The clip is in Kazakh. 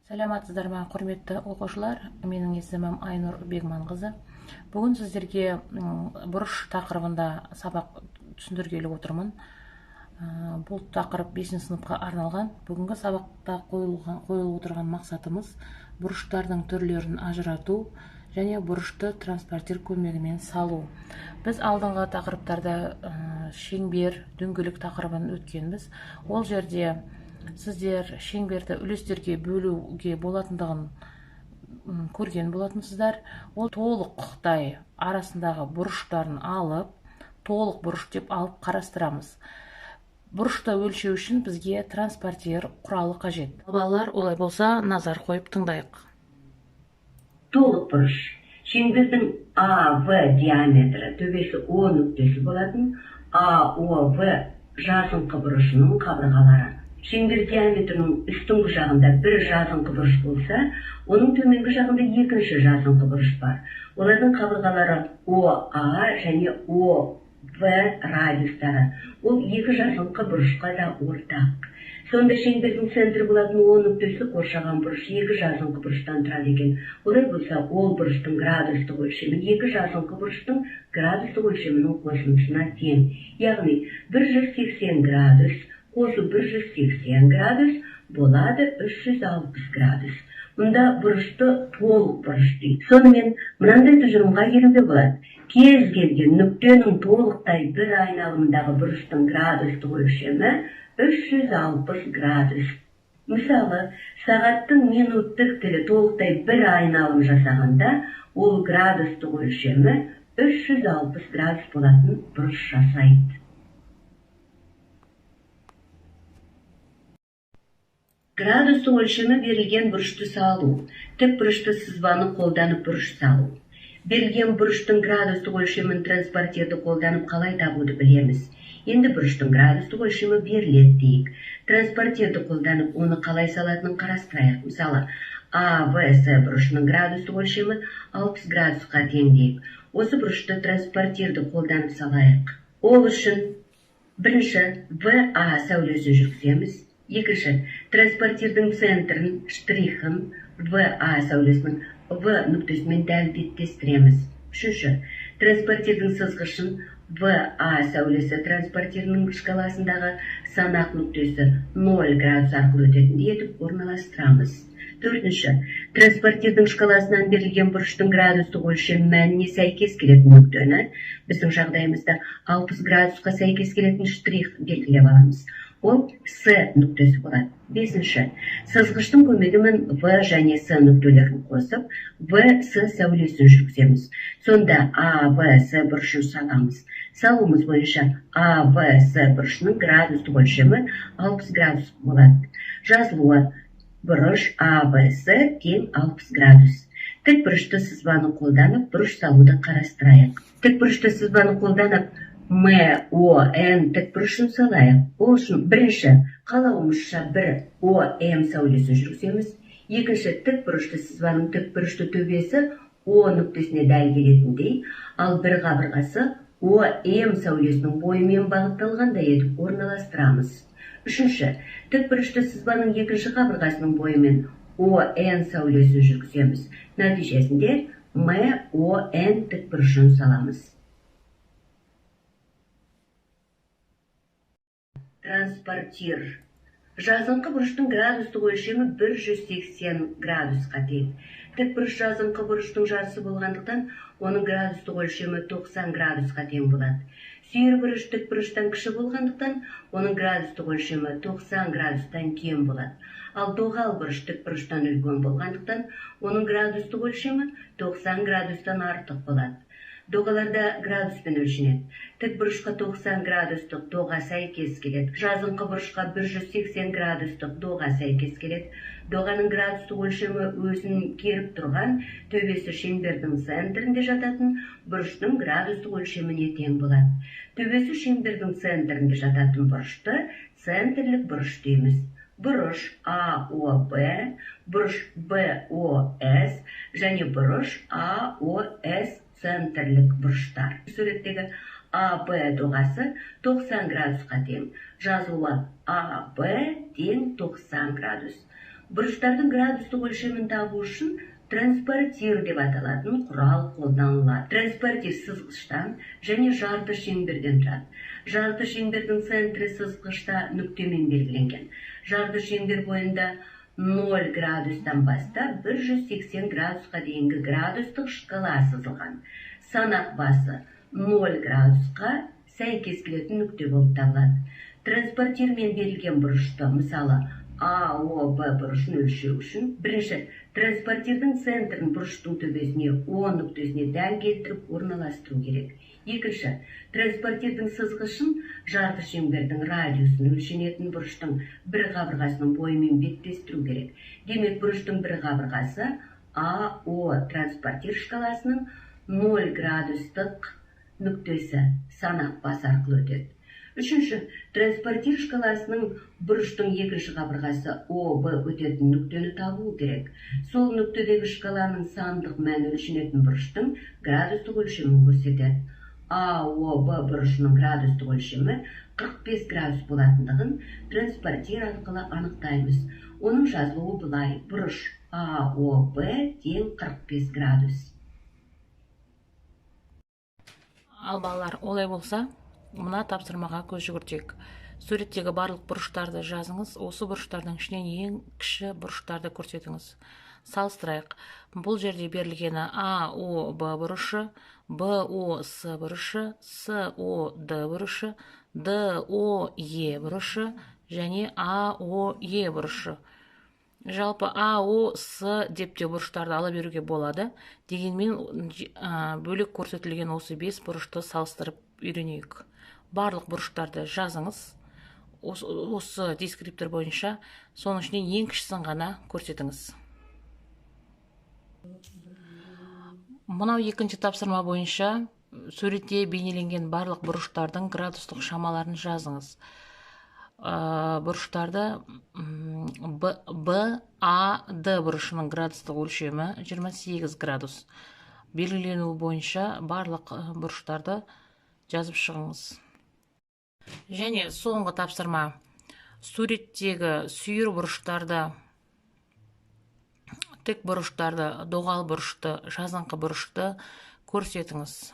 Саламатсыздар ма, құрметті оқушылар? Менің есімім Айнұр Бегманқызы. Бүгін сіздерге бұрыш тақырыбында сабақ түсіндіргелі отырмын. Бұл тақырып 5 сыныпқа арналған. Бүгінгі сабақта қойылып отырған мақсатымыз бұрыштардың түрлерін ажырату және бұрышты транспортир көмегімен салу. Біз алдыңғы тақырыптарда шеңбер, дөңгелек тақырыбын өткенбіз. Ол жерде сіздер шеңберді үлестерге бөлуге болатындығын көрген болатынсыздар. Ол толықтай арасындағы бұрыштарын алып, толық бұрыш деп алып қарастырамыз. Бұрышты өлшеу үшін бізге транспортир құралы қажет. Балалар, олай болса, назар қойып тыңдайық. Толық бұрыш. Шеңбердің АВ диаметрі төбесі О нүктесі болатын АОВ жазыңқы бұрышының қабырғалары. Шеңбер диаметрінің үстіңгі жағында бір жазыңқы бұрыш болса, оның төменгі жағында екінші жазыңқы бұрыш бар. Олардың қабырғалары ОА және ОВ радиустары. Ол екі жазыңқы бұрышқа да ортақ. Сонда шеңбердің центрі болатын О нүктесі қоршаған бұрыш екі жазыңқы бұрыштан тұрады екен. Олай болса, ол бұрыштың градустық өлшемі екі жазыңқы бұрыштың градустық өлшемінің қосындысына тең. Яғни 180 градус қосу 180 градус болады 360 градус. Мұнда бұрышты толық бұрыш дейді. Сонымен мынандай тұжырымға келуге болады. Кез келген нүктенің толықтай бір айналымындағы бұрыштың градустық өлшемі 360 градус. Мысалы, сағаттың минуттық тілі толықтай бір айналым жасағанда, ол градустық өлшемі 360 градус болатын бұрыш жасайды. Градустық өлшемі берілген бұрышты салу. Тік бұрышты сызбаны қолданып бұрыш салу. Берілген бұрыштың градустық өлшемін транспортирді қолданып қалай табуды білеміз. Енді бұрыштың градустық өлшемі беріледі дейік. Транспортирді қолданып оны қалай салатынын қарастырайық. Мысалы, АВС бұрышының градустық өлшемі 60 градусқа тең дейік. Осы бұрышты транспортирді қолданып салайық. Ол үшін бірінші ВА сәулесін жүргіземіз. Екінші, транспортирдің центрін, штрихын ВА сәулесінің В нүктесімен дәл беттестіреміз. Үшінші, транспортирдің сызғышын ВА сәулесі транспортирінің шкаласындағы санақ нүктесі 0 градус арқылы өтетіндей етіп орналастырамыз. Төртінші, транспортирдің шкаласынан берілген бұрыштың градустық өлшем мәніне сәйкес келетін нүктені, біздің жағдайымызда 60 градусқа сәйкес келетін штрих белгілеп аламыз. Ол С нүктесі болады. Бесінші, сызғыштың көмегімен В және С нүктелерін қосып, ВС сәулесін жүргіземіз. Сонда АВС бұрышын саламыз. Салуымыз бойынша АВС бұрышының градустық өлшемі 60 градус болады. Жазылуы бұрыш АВС тең 60 градус. Тік бұрышты сызбаны қолданып бұрыш салуды қарастырайық. Тік бұрышты сызбаны қолданып МОН тік бұрышын салайық. Ол үшін бірінші қалауымызша бір ОМ сәулесін жүргіземіз. Екінші, тік бұрышты сызбаның тік бұрышты төбесі О нүктесіне дәл келетіндей, ал бір қабырғасы ОМ сәулесінің бойымен бағытталғандай етіп орналастырамыз. Үшінші, тік бұрышты сызбаның екінші қабырғасының бойымен ОН сәулесін жүргіземіз. Нәтижесінде МОН тік бұрышын саламыз. Транспортир. Жазыңқы бұрыштың градустық өлшемі 180 градусқа тең. Тік бұрыш жазыңқы бұрыштың жарысы болғандықтан, оның градустық өлшемі 90 градусқа тең болады. Сүйір бұрыш тік бұрыштан кіші болғандықтан, оның градустық өлшемі 90 градустан кем болады. Ал доғал бұрыш тік бұрыштан үлкен болғандықтан, оның градустық өлшемі 90 градустан артық болады. Доғаларда градуспен өлшенеді. Тік бұрышқа 90 градустық доға сәйкес келеді. Жазыңқы бұрышқа 180 градустық доға сәйкес келеді. Доғаның градустық өлшемі өзін керіп тұрған төбесі шеңбердің центрінде жататын бұрыштың градустық өлшеміне тең болады. Төбесі шеңбердің центрінде жататын бұрышты центрлік бұрыш дейміз. Бұрыш АОБ, бұрыш БОС және бұрыш АОС центрлік бұрыштар. Суреттегі АБ доғасы 90 градусқа тең. Жазылуы АБ тең 90 градус. Бұрыштардың градустық өлшемін табу үшін транспортир деп аталатын құрал қолданылады. Транспортир сызғыштан және жарты шеңберден тұрады. Жарты шеңбердің центрі сызғышта нүктемен белгіленген. Жарты шеңбер бойында 0 градустан бастап 180 градусқа дейінгі градустық шкала сызылған. Санақ басы 0 градусқа сәйкес келетін нүкте болып табылады. Транспортирмен берілген бұрышты, мысалы АОБ бұрышын өлшеу үшін, бірінші, транспортирдің центрін бұрыштың төбесіне О нүктесіне дәл келтіріп орналастыру керек. Екінші, транспортирдің сызғышын жарты шеңбердің радиусын өлшенетін бұрыштың бір қабырғасының бойымен беттестіру керек. Демек, бұрыштың бір қабырғасы АО транспортир шкаласының 0 градустық нүктесі санақ басы арқылы өтеді. Үшінші, транспортир шкаласының бұрыштың екінші қабырғасы ОБ өтетін нүктені табу керек. Сол нүктедегі шкаланың сандық мәні өлшенетін бұрыштың градустық өлшемін көрсетеді. АОБ бұрышының градустық өлшемі 45 градус болатындығын транспортир арқылы анықтаймыз. Оның жазылуы былай: бұрыш АОБ тең 45 градус. Ал балалар, олай болса, мына тапсырмаға көз жүгіртейік. Суреттегі барлық бұрыштарды жазыңыз, осы бұрыштардың ішінен ең кіші бұрыштарды көрсетіңіз. Салыстырайық. Бұл жерде берілгені АОБ бұрышы, БОС бұрышы, СОД бұрышы, ДОЕ бұрышы және АОЕ бұрышы. Жалпы АОС деп те бұрыштарды ала беруге болады. Дегенмен бөлек көрсетілген осы 5 бұрышты салыстырып үйренейік. Барлық бұрыштарды жазыңыз. Осы дескриптор бойынша соның ішінен ең кішісін ғана көрсетіңіз. Мынау екінші тапсырма бойынша суретте бейнеленген барлық бұрыштардың градустық шамаларын жазыңыз. Бұрыштарды БАД бұрышының градустық өлшемі 28 градус. Белгіленуі бойынша барлық бұрыштарды жазып шығыңыз. Және соңғы тапсырма. Суреттегі сүйір бұрыштарды, тік бұрыштарды, доғал бұрышты, жазыңқы бұрышты көрсетіңіз.